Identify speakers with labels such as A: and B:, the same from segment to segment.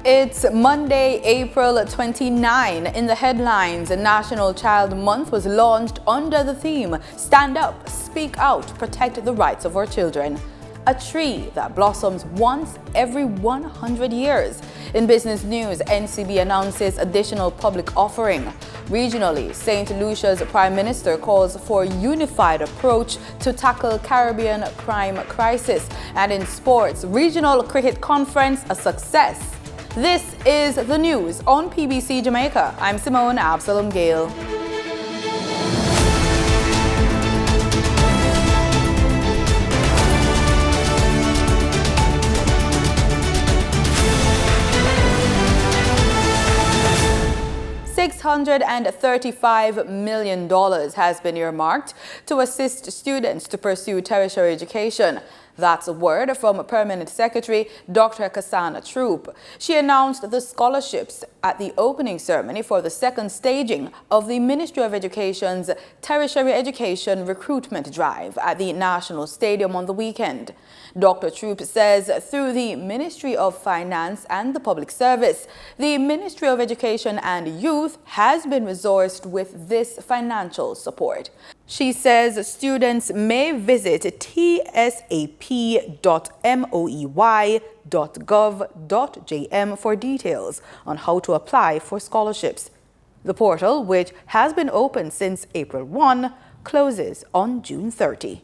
A: It's Monday, April 29. In the headlines, National Child Month was launched under the theme, Stand Up, Speak Out, Protect the Rights of Our Children. A tree that blossoms once every 100 years. In business news, NCB announces additional public offering. Regionally, St. Lucia's Prime Minister calls for a unified approach to tackle Caribbean crime crisis. And in sports, Regional Cricket Conference a success. This is the news on PBC Jamaica. I'm Simone Absalom Gale. $635 million has been earmarked to assist students to pursue tertiary education. That's a word from Permanent Secretary Dr. Cassandra Troop. She announced the scholarships at the opening ceremony for the second staging of the Ministry of Education's Tertiary Education Recruitment Drive at the National Stadium on the weekend. Dr. Troop says through the Ministry of Finance and the Public Service, the Ministry of Education and Youth has been resourced with this financial support. She says students may visit tsap.moey.gov.jm for details on how to apply for scholarships. The portal, which has been open since April 1, closes on June 30.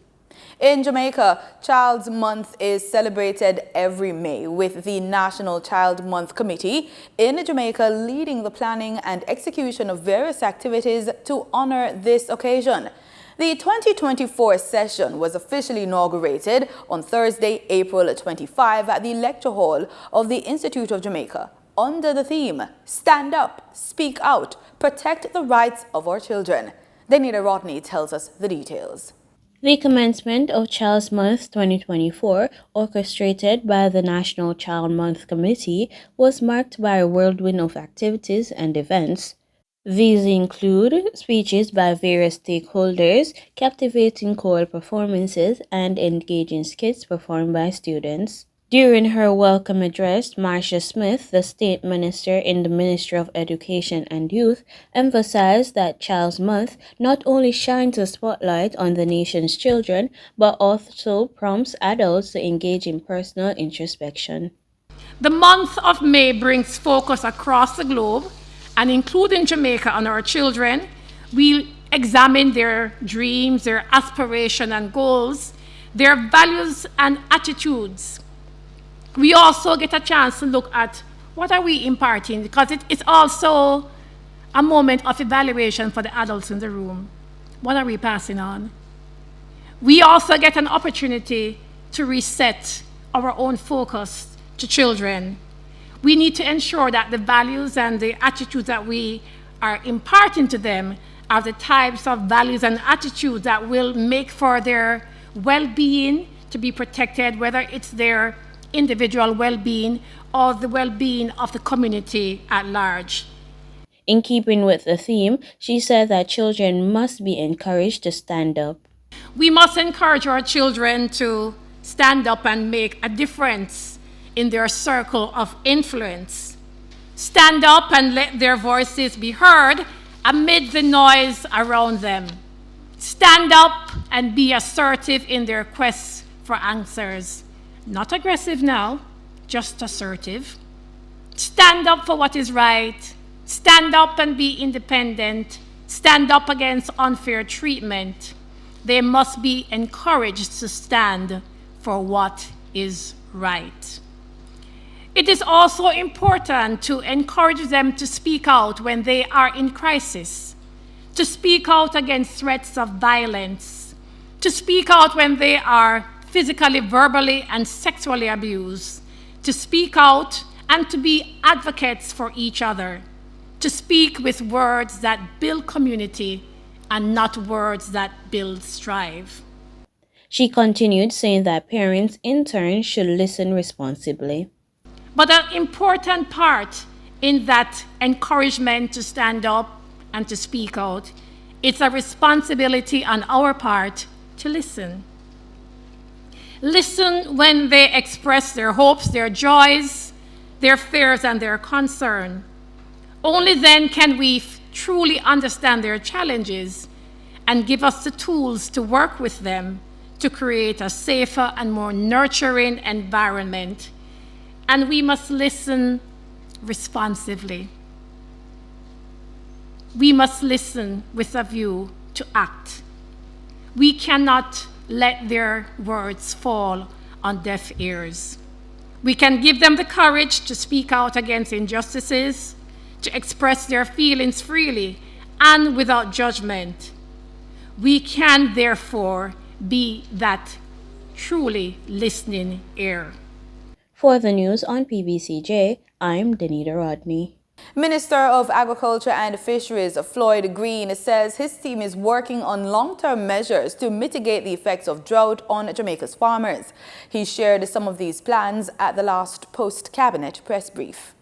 A: In Jamaica, Child's Month is celebrated every May, with the National Child Month Committee in Jamaica leading the planning and execution of various activities to honor this occasion. The 2024 session was officially inaugurated on Thursday, April 25 at the Lecture Hall of the Institute of Jamaica under the theme, Stand Up, Speak Out, Protect the Rights of Our Children. Danita Rodney tells us the details.
B: The commencement of Child's Month 2024, orchestrated by the National Child Month Committee, was marked by a whirlwind of activities and events. These include speeches by various stakeholders, captivating choral performances, and engaging skits performed by students. During her welcome address, Marcia Smith, the State Minister in the Ministry of Education and Youth, emphasized that Child's Month not only shines a spotlight on the nation's children, but also prompts adults to engage in personal introspection.
C: The month of May brings focus across the globe, and including Jamaica, on our children. We examine their dreams, their aspirations and goals, their values and attitudes. We also get a chance to look at what are we imparting, because it's also a moment of evaluation for the adults in the room. What are we passing on? We also get an opportunity to reset our own focus to children. We need to ensure that the values and the attitudes that we are imparting to them are the types of values and attitudes that will make for their well-being to be protected, whether it's their individual well-being or the well-being of the community at large.
B: In keeping with the theme, she said that children must be encouraged to stand up.
C: We must encourage our children to stand up and make a difference in their circle of influence. Stand up and let their voices be heard amid the noise around them. Stand up and be assertive in their quest for answers. Not aggressive now, just assertive. Stand up for what is right. Stand up and be independent. Stand up against unfair treatment. They must be encouraged to stand for what is right. It is also important to encourage them to speak out when they are in crisis, to speak out against threats of violence, to speak out when they are physically, verbally, and sexually abused, to speak out and to be advocates for each other, to speak with words that build community and not words that build strife.
B: She continued, saying that parents in turn should listen responsibly.
C: But an important part in that encouragement to stand up and to speak out, it's a responsibility on our part to listen. Listen when they express their hopes, their joys, their fears and their concern. Only then can we truly understand their challenges and give us the tools to work with them to create a safer and more nurturing environment. And we must listen responsively. We must listen with a view to act. We cannot let their words fall on deaf ears. We can give them the courage to speak out against injustices, to express their feelings freely and without judgment. We can, therefore, be that truly listening ear.
B: For the news on PBCJ, I'm Danita Rodney.
A: Minister of Agriculture and Fisheries Floyd Green says his team is working on long-term measures to mitigate the effects of drought on Jamaica's farmers. He shared some of these plans at the last post-cabinet press brief.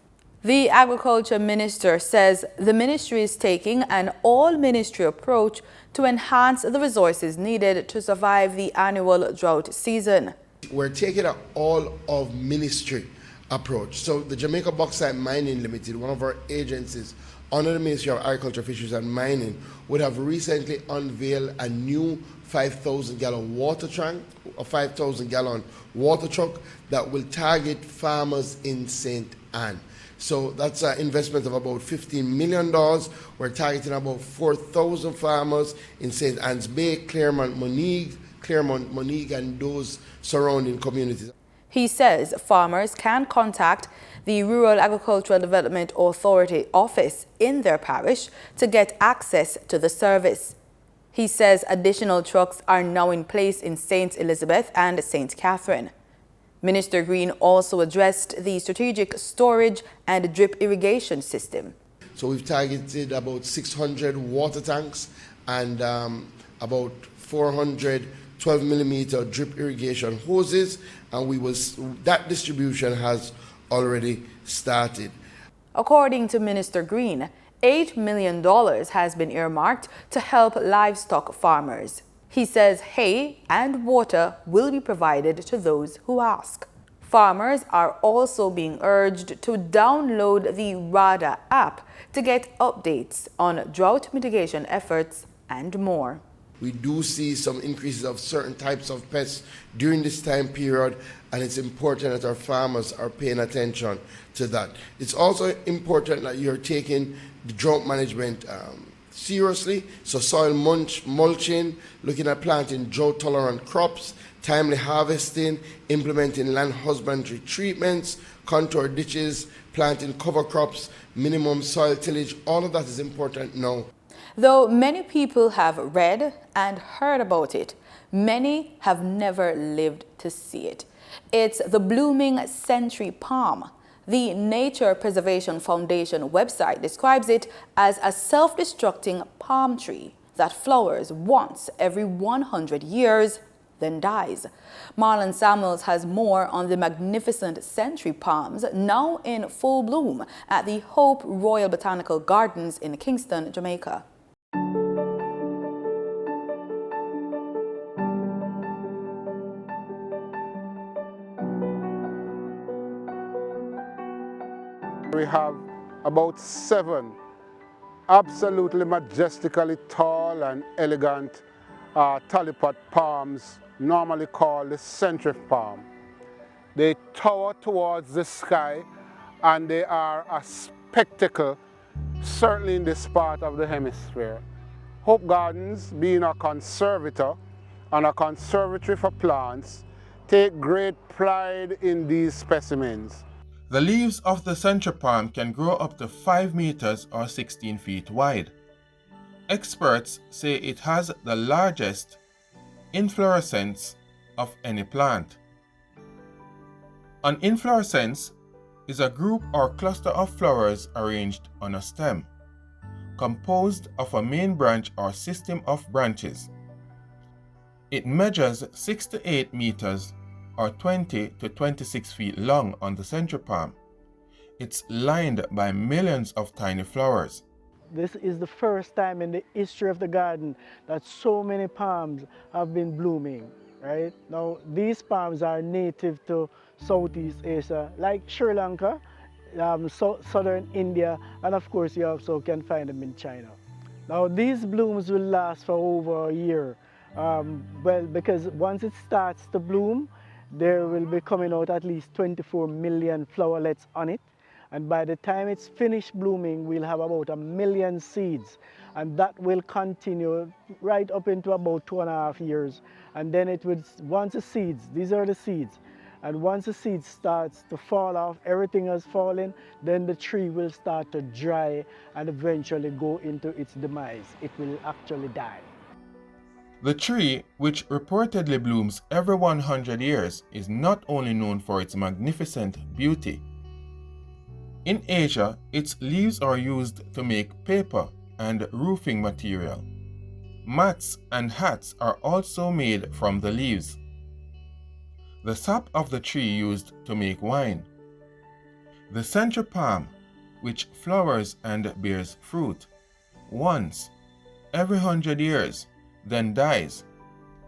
A: The Agriculture Minister says the ministry is taking an all-ministry approach to enhance the resources needed to survive the annual drought season.
D: We're taking an all-of-ministry approach. So the Jamaica Bauxite Mining Limited, one of our agencies under the Ministry of Agriculture, Fisheries and Mining, would have recently unveiled a new 5,000-gallon water tank, a 5,000-gallon water truck that will target farmers in St. Anne. So that's an investment of about $15 million. We're targeting about 4,000 farmers in St. Anne's Bay, Claremont, Monique, and those surrounding communities.
A: He says farmers can contact the Rural Agricultural Development Authority office in their parish to get access to the service. He says additional trucks are now in place in St. Elizabeth and St. Catherine. Minister Green also addressed the strategic storage and drip irrigation system.
D: So we've targeted about 600 water tanks and about 400 12-millimeter drip irrigation hoses, and that distribution has already started.
A: According to Minister Green, $8 million has been earmarked to help livestock farmers. He says hay and water will be provided to those who ask. Farmers are also being urged to download the RADA app to get updates on drought mitigation efforts and more.
D: We do see some increases of certain types of pests during this time period, and it's important that our farmers are paying attention to that. It's also important that you're taking the drought management seriously, so soil mulching, looking at planting drought-tolerant crops, timely harvesting, implementing land husbandry treatments, contour ditches, planting cover crops, minimum soil tillage, all of that is important now.
A: Though many people have read and heard about it, many have never lived to see it. It's the blooming century palm. The Nature Preservation Foundation website describes it as a self-destructing palm tree that flowers once every 100 years, then dies. Marlon Samuels has more on the magnificent century palms now in full bloom at the Hope Royal Botanical Gardens in Kingston, Jamaica.
E: We have about 7 absolutely majestically tall and elegant talipot palms, normally called the century palm. They tower towards the sky and they are a spectacle, certainly in this part of the hemisphere. Hope Gardens, being a conservator and a conservatory for plants, take great pride in these specimens.
F: The leaves of the century palm can grow up to 5 meters or 16 feet wide. Experts say it has the largest inflorescence of any plant. An inflorescence is a group or cluster of flowers arranged on a stem, composed of a main branch or system of branches. It measures 6 to 8 meters or 20 to 26 feet long on the century palm. It's lined by millions of tiny flowers.
G: This is the first time in the history of the garden that so many palms have been blooming, right? Now, these palms are native to Southeast Asia, like Sri Lanka. southern India, and of course you also can find them in China. Now these blooms will last for over a year. Well, because once it starts to bloom, there will be coming out at least 24 million flowerets on it. And by the time it's finished blooming, we'll have about 1 million seeds. And that will continue right up into about 2.5 years. And then it would, once the seeds, these are the seeds, and once the seed starts to fall off, everything has fallen, then the tree will start to dry and eventually go into its demise. It will actually die.
F: The tree, which reportedly blooms every 100 years, is not only known for its magnificent beauty. In Asia, its leaves are used to make paper and roofing material. Mats and hats are also made from the leaves. The sap of the tree used to make wine. The central palm, which flowers and bears fruit once every 100 years, then dies,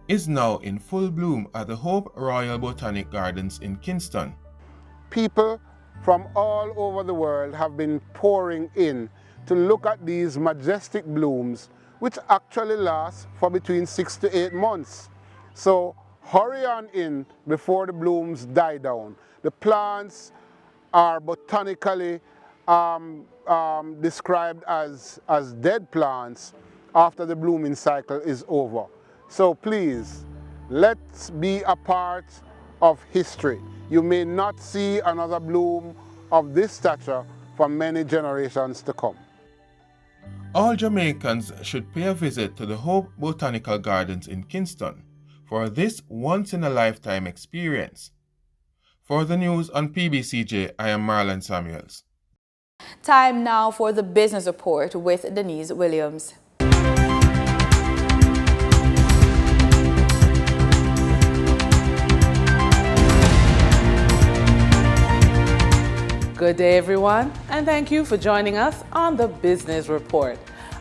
F: is now in full bloom at the Hope Royal Botanic Gardens in Kingston.
E: People from all over the world have been pouring in to look at these majestic blooms, which actually last for between 6 to 8 months. So hurry on in before the blooms die down. The plants are botanically described as dead plants after the blooming cycle is over. So please, let's be a part of history. You may not see another bloom of this stature for many generations to come.
F: All Jamaicans should pay a visit to the Hope Botanical Gardens in Kingston for this once-in-a-lifetime experience. For the news on PBCJ, I am Marlon Samuels.
A: Time now for the business report with Denise Williams.
H: Good day, everyone, and thank you for joining us on the Business Report.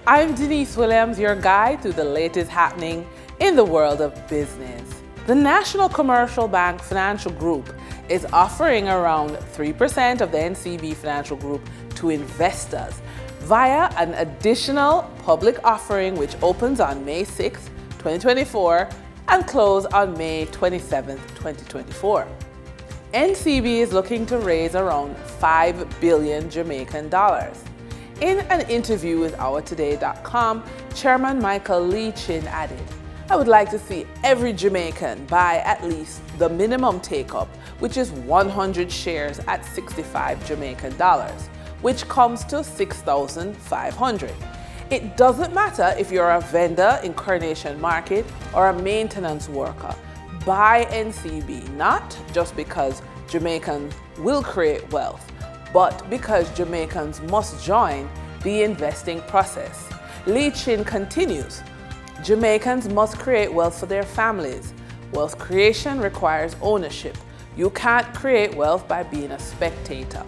H: I'm Denise Williams, your guide through the latest happening in the world of business. The National Commercial Bank Financial Group is offering around 3% of the NCB Financial Group to investors via an additional public offering which opens on May 6, 2024 and closes on May 27, 2024. NCB is looking to raise around 5 billion Jamaican dollars. In an interview with OurToday.com, Chairman Michael Lee Chin added, "I would like to see every Jamaican buy at least the minimum take-up, which is 100 shares at 65 Jamaican dollars, which comes to 6,500. It doesn't matter if you're a vendor in Coronation Market or a maintenance worker. Buy NCB, not just because Jamaicans will create wealth, but because Jamaicans must join the investing process." Lee Chin continues, "Jamaicans must create wealth for their families. Wealth creation requires ownership. You can't create wealth by being a spectator.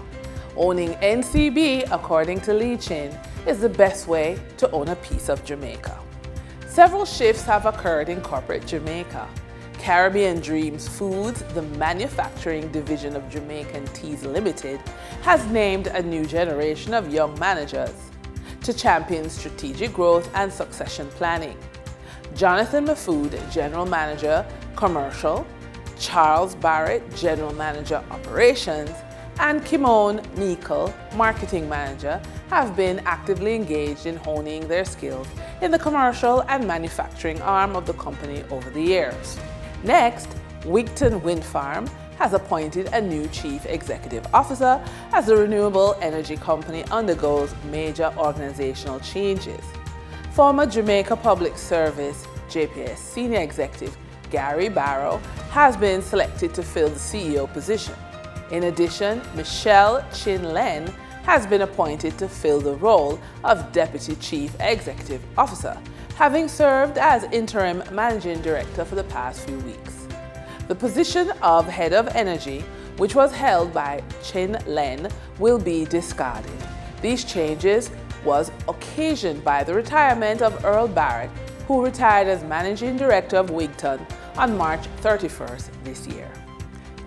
H: Owning NCB, according to Lee Chin, is the best way to own a piece of Jamaica." Several shifts have occurred in corporate Jamaica. Caribbean Dreams Foods, the manufacturing division of Jamaican Teas Limited, has named a new generation of young managers to champion strategic growth and succession planning. Jonathan Mafood, General Manager, Commercial, Charles Barrett, General Manager, Operations, and Kimon Meikle, Marketing Manager, have been actively engaged in honing their skills in the commercial and manufacturing arm of the company over the years. Next, Wigton Wind Farm has appointed a new Chief Executive Officer as the renewable energy company undergoes major organizational changes. Former Jamaica Public Service JPS Senior Executive Gary Barrow has been selected to fill the CEO position. In addition, Michelle Chin-Len has been appointed to fill the role of Deputy Chief Executive Officer, having served as Interim Managing Director for the past few weeks. The position of Head of Energy, which was held by Chin-Len, will be discarded. These changes was occasioned by the retirement of Earl Barrett, who retired as Managing Director of Wigton on March 31st this year.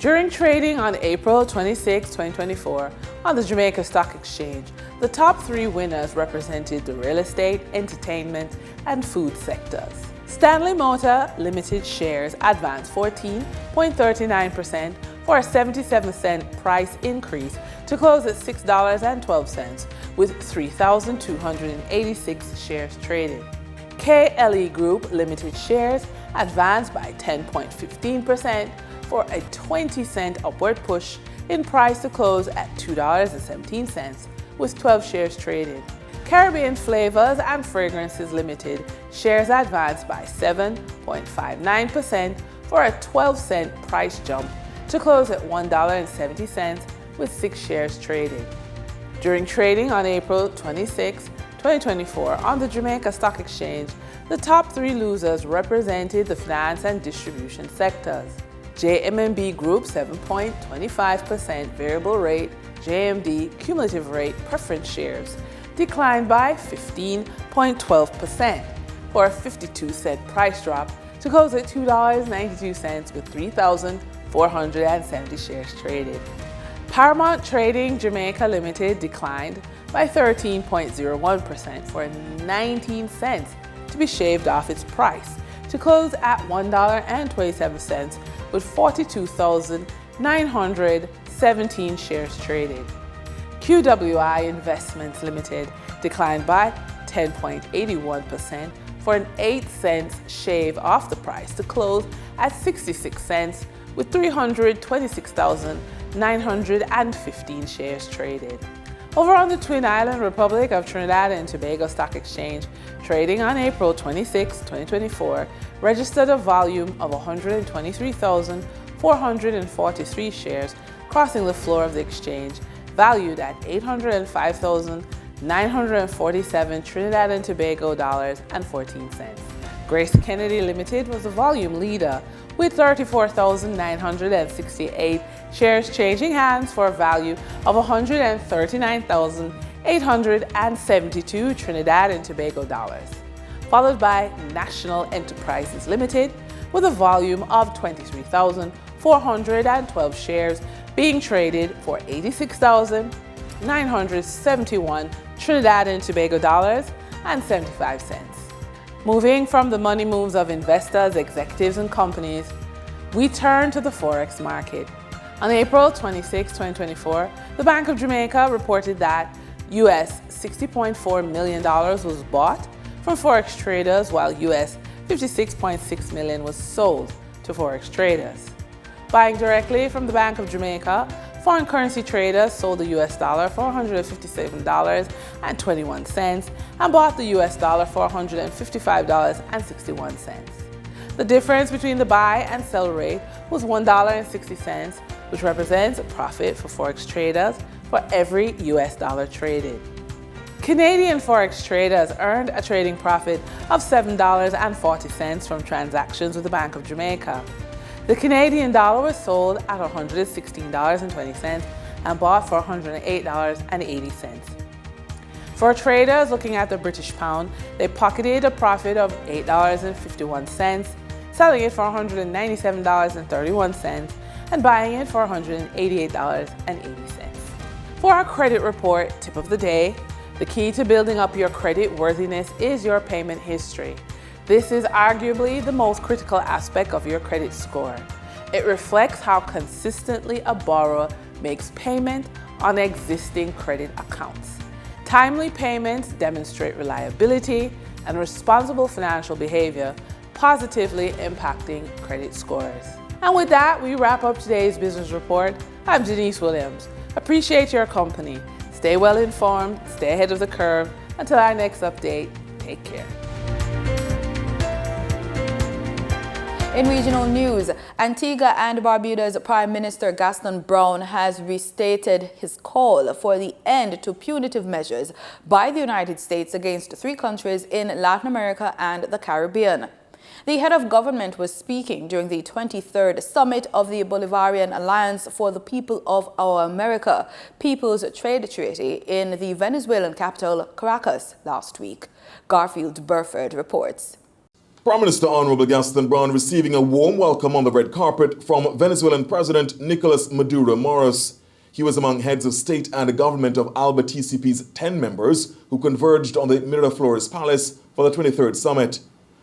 H: During trading on April 26, 2024, on the Jamaica Stock Exchange, the top 3 winners represented the real estate, entertainment, and food sectors. Stanley Motor Limited shares advanced 14.39% for a 77-cent price increase to close at $6.12, with 3,286 shares traded. KLE Group Limited shares advanced by 10.15% for a 20-cent upward push in price to close at $2.17, with 12 shares traded. Caribbean Flavors and Fragrances Limited shares advanced by 7.59% for a 12-cent price jump to close at $1.70, with 6 shares traded. During trading on April 26, 2024 on the Jamaica Stock Exchange, the top 3 losers represented the finance and distribution sectors. JMB Group 7.25% variable rate JMD cumulative rate preference shares declined by 15.12% for a 52-cent price drop to close at $2.92, with 3,470 shares traded. Paramount Trading Jamaica Limited declined by 13.01% for 19 cents to be shaved off its price to close at $1.27, with 42,917 shares traded. QWI Investments Limited declined by 10.81% for an 8 cents shave off the price to close at 66 cents, with 326,915 shares traded. Over on the Twin Island Republic of Trinidad and Tobago Stock Exchange, trading on April 26, 2024, registered a volume of 123,443 shares crossing the floor of the exchange, valued at 805,947 Trinidad and Tobago dollars and 14 cents. Grace Kennedy Limited was the volume leader, with 34,968 shares changing hands for a value of 139,872 Trinidad and Tobago dollars, followed by National Enterprises Limited with a volume of 23,412 shares being traded for 86,971 Trinidad and Tobago dollars and 75 cents. Moving from the money moves of investors, executives, and companies, we turn to the Forex market. On April 26, 2024, the Bank of Jamaica reported that US $60.4 million was bought from Forex traders, while US $56.6 million was sold to Forex traders. Buying directly from the Bank of Jamaica, foreign currency traders sold the US dollar for $157.21 and bought the US dollar for $155.61. The difference between the buy and sell rate was $1.60, which represents a profit for Forex traders for every US dollar traded. Canadian Forex traders earned a trading profit of $7.40 from transactions with the Bank of Jamaica. The Canadian dollar was sold at $116.20 and bought for $108.80. For traders looking at the British pound, they pocketed a profit of $8.51, selling it for $197.31 and buying it for $188.80. For our credit report tip of the day, the key to building up your credit worthiness is your payment history. This is arguably the most critical aspect of your credit score. It reflects how consistently a borrower makes payment on existing credit accounts. Timely payments demonstrate reliability and responsible financial behavior, positively impacting credit scores. And with that, we wrap up today's business report. I'm Denise Williams. Appreciate your company. Stay well informed, stay ahead of the curve. Until our next update, take care.
A: In regional news, Antigua and Barbuda's Prime Minister Gaston Brown has restated his call for the end to punitive measures by the United States against 3 countries in Latin America and the Caribbean. The head of government was speaking during the 23rd summit of the Bolivarian Alliance for the People of Our America, People's Trade Treaty, in the Venezuelan capital, Caracas, last week. Garfield Burford reports.
I: Prime Minister Honorable Gaston Brown receiving a warm welcome on the red carpet from Venezuelan President Nicolas Maduro Moros. He was among heads of state and government of ALBA TCP's 10 members who converged on the Miraflores Palace for the 23rd summit.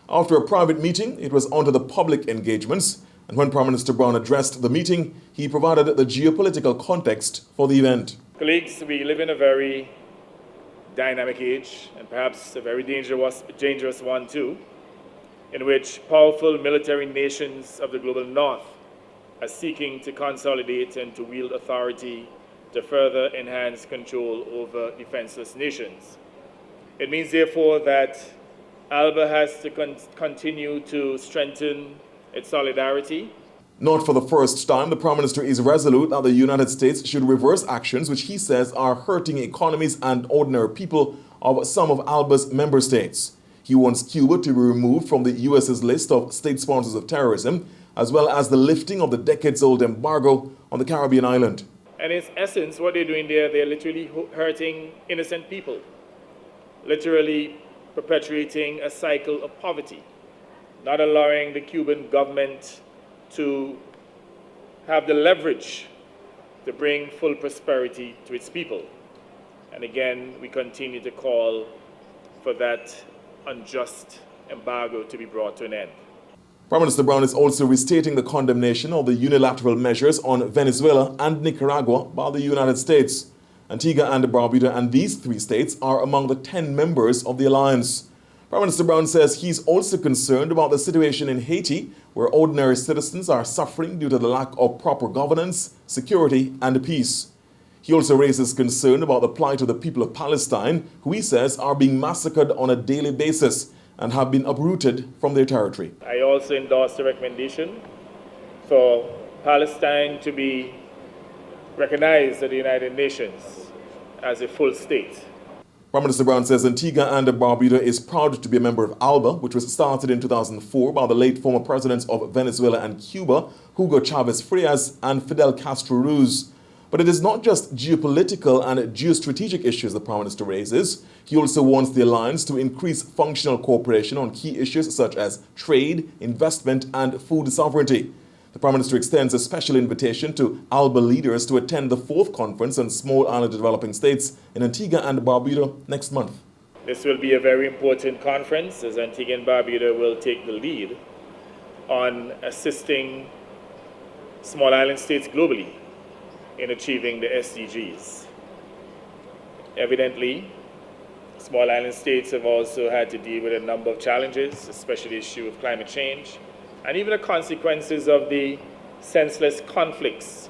I: After a private meeting, it was on to the public engagements, and when Prime Minister Brown addressed the meeting, he provided the geopolitical context for the event.
J: Colleagues, we live in a very dynamic age, and perhaps a very dangerous one too, in which powerful military nations of the global north are seeking to consolidate and to wield authority to further enhance control over defenseless nations. It means, therefore, that ALBA has to continue to strengthen its solidarity.
I: Not for the first time, the Prime Minister is resolute that the United States should reverse actions which he says are hurting economies and ordinary people of some of ALBA's member states. He wants Cuba to be removed from the US's list of state sponsors of terrorism, as well as the lifting of the decades-old embargo on the Caribbean island.
J: And in essence, what they're doing there, they're literally hurting innocent people, literally perpetuating a cycle of poverty, not allowing the Cuban government to have the leverage to bring full prosperity to its people. And again, we continue to call for that unjust embargo to be brought to an end.
I: Prime Minister Brown is also restating the condemnation of the unilateral measures on Venezuela and Nicaragua by the United States. Antigua and Barbuda and these three states are among the 10 members of the alliance. Prime Minister Brown says he's also concerned about the situation in Haiti, where ordinary citizens are suffering due to the lack of proper governance, security, and peace. He also raises concern about the plight of the people of Palestine, who he says are being massacred on a daily basis and have been uprooted from their territory.
J: I also endorse the recommendation for Palestine to be recognized at the United Nations as a full state.
I: Prime Minister Brown says Antigua and Barbuda is proud to be a member of ALBA, which was started in 2004 by the late former presidents of Venezuela and Cuba, Hugo Chavez Frias and Fidel Castro Ruz. But it is not just geopolitical and geostrategic issues the Prime Minister raises. He also wants the alliance to increase functional cooperation on key issues such as trade, investment, and food sovereignty. The Prime Minister extends a special invitation to ALBA leaders to attend the 4th Conference on Small Island Developing States in Antigua and Barbuda next month.
J: This will be a very important conference, as Antigua and Barbuda will take the lead on assisting small island states globally in achieving the SDGs. Evidently, small island states have also had to deal with a number of challenges, especially the issue of climate change, and even the consequences of the senseless conflicts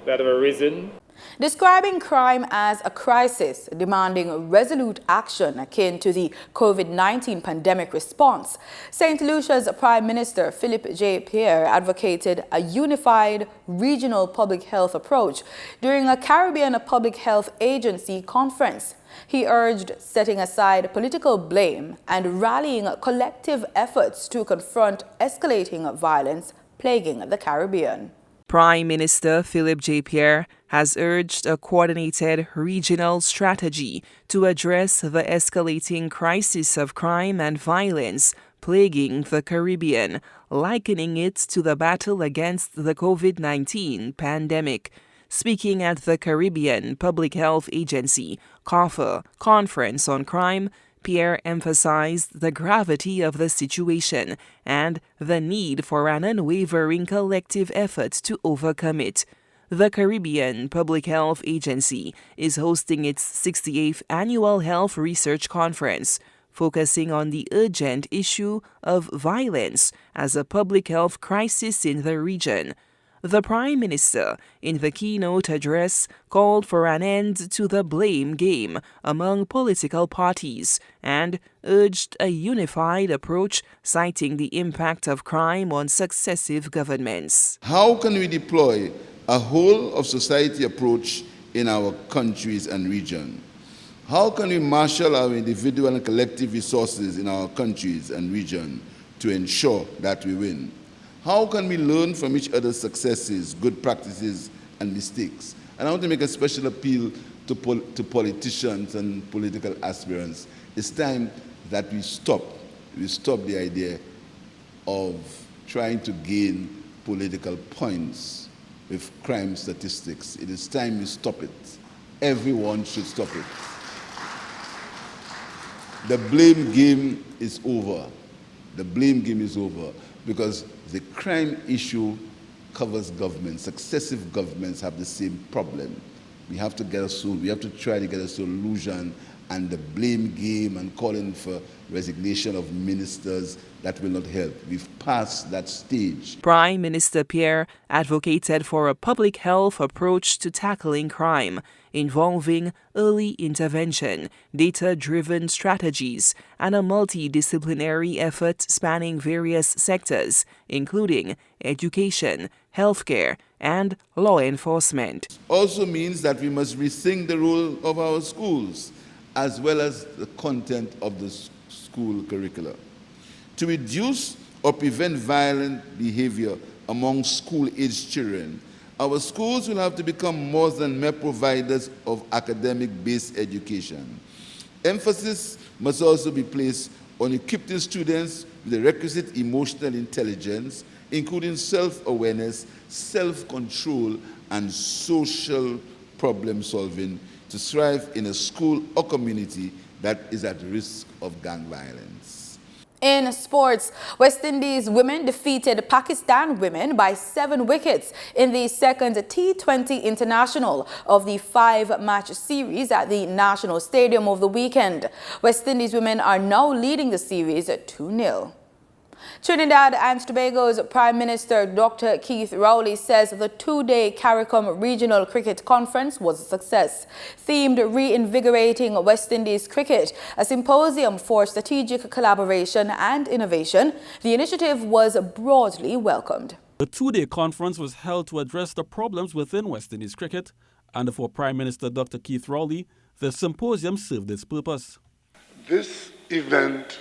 J: that have arisen.
A: Describing crime as a crisis, demanding resolute action akin to the COVID-19 pandemic response, St. Lucia's Prime Minister Philip J. Pierre advocated a unified regional public health approach during a Caribbean Public Health Agency conference. He urged setting aside political blame and rallying collective efforts to confront escalating violence plaguing the Caribbean.
K: Prime Minister Philip J. Pierre has urged a coordinated regional strategy to address the escalating crisis of crime and violence plaguing the Caribbean, likening it to the battle against the COVID-19 pandemic. Speaking at the Caribbean Public Health Agency CARFA Conference on Crime, Pierre emphasized the gravity of the situation and the need for an unwavering collective effort to overcome it. The Caribbean Public Health Agency is hosting its 68th Annual Health Research Conference, focusing on the urgent issue of violence as a public health crisis in the region. The Prime Minister, in the keynote address, called for an end to the blame game among political parties and urged a unified approach, citing the impact of crime on successive governments.
L: How can we deploy a whole-of-society approach in our countries and region? How can we marshal our individual and collective resources in our countries and region to ensure that we win? How can we learn from each other's successes, good practices, and mistakes? And I want to make a special appeal to politicians and political aspirants. It's time that we stop the idea of trying to gain political points with crime statistics. It is time we stop it. Everyone should stop it. The blame game is over. The blame game is over because the crime issue covers governments. Successive governments have the same problem. We have to try to get a solution, and the blame game and calling for resignation of ministers, that will not help. We've passed that stage.
K: Prime Minister Pierre advocated for a public health approach to tackling crime, involving early intervention, data-driven strategies, and a multidisciplinary effort spanning various sectors, including education, healthcare, and law enforcement.
L: Also means that we must rethink the role of our schools, as well as the content of the school curricula. To reduce or prevent violent behavior among school-aged children, our schools will have to become more than mere providers of academic-based education. Emphasis must also be placed on equipping students with the requisite emotional intelligence, including self-awareness, self-control, and social problem-solving to thrive in a school or community that is at risk of gang violence.
A: In sports, West Indies women defeated Pakistan women by 7 wickets in the second T20 International of the 5-match series at the National Stadium over the weekend. West Indies women are now leading the series 2-0. Trinidad and Tobago's Prime Minister Dr. Keith Rowley says the 2-day CARICOM Regional Cricket Conference was a success. Themed Reinvigorating West Indies Cricket, a symposium for strategic collaboration and innovation, the initiative was broadly welcomed.
M: The 2-day conference was held to address the problems within West Indies cricket, and for Prime Minister Dr. Keith Rowley, the symposium served its purpose.
N: This event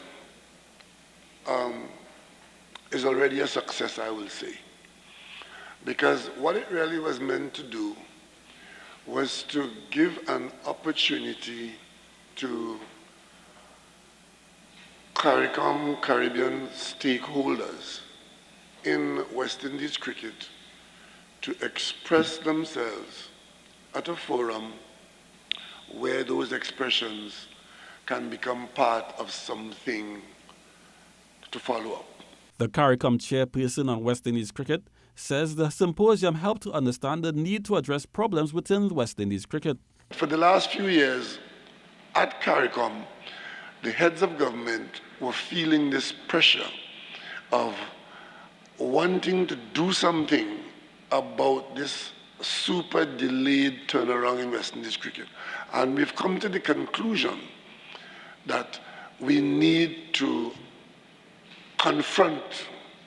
N: is already a success, I will say, because what it really was meant to do was to give an opportunity to CARICOM Caribbean stakeholders in West Indies cricket to express themselves at a forum where those expressions can become part of something to follow up.
M: The CARICOM chairperson on West Indies cricket says the symposium helped to understand the need to address problems within West Indies cricket.
N: For the last few years at CARICOM, the heads of government were feeling this pressure of wanting to do something about this super delayed turnaround in West Indies cricket. And we've come to the conclusion that we need to confront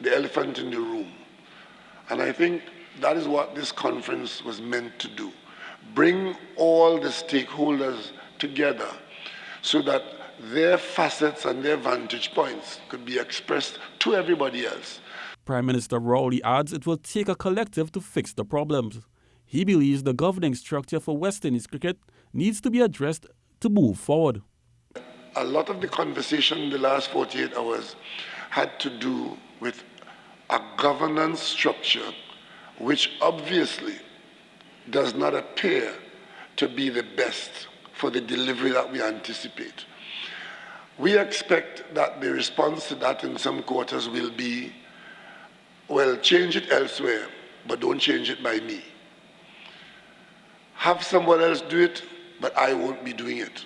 N: the elephant in the room. And I think that is what this conference was meant to do. Bring all the stakeholders together so that their facets and their vantage points could be expressed to everybody else.
M: Prime Minister Rowley adds it will take a collective to fix the problems. He believes the governing structure for West Indies cricket needs to be addressed to move forward.
N: A lot of the conversation in the last 48 hours had to do with a governance structure which obviously does not appear to be the best for the delivery that we anticipate. We expect that the response to that in some quarters will be, well, change it elsewhere, but don't change it by me. Have someone else do it, but I won't be doing it.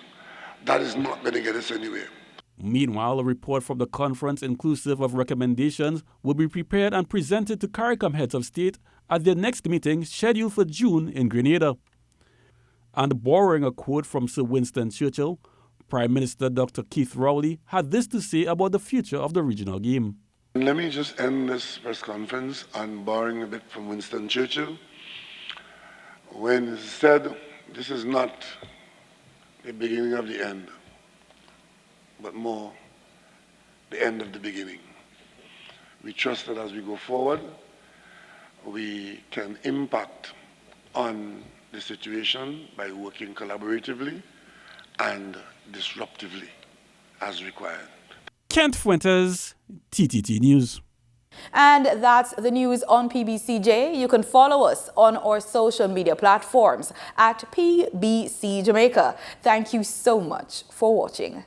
N: That is not going to get us anywhere.
M: Meanwhile, a report from the conference inclusive of recommendations will be prepared and presented to CARICOM heads of state at their next meeting scheduled for June in Grenada. And borrowing a quote from Sir Winston Churchill, Prime Minister Dr. Keith Rowley had this to say about the future of the regional game.
N: Let me just end this press conference on borrowing a bit from Winston Churchill, when he said, this is not the beginning of the end, but more the end of the beginning. We trust that as we go forward, we can impact on the situation by working collaboratively and disruptively as required.
M: Kent Fuentes, TTT News.
A: And that's the news on PBCJ. You can follow us on our social media platforms at PBCJamaica. Thank you so much for watching.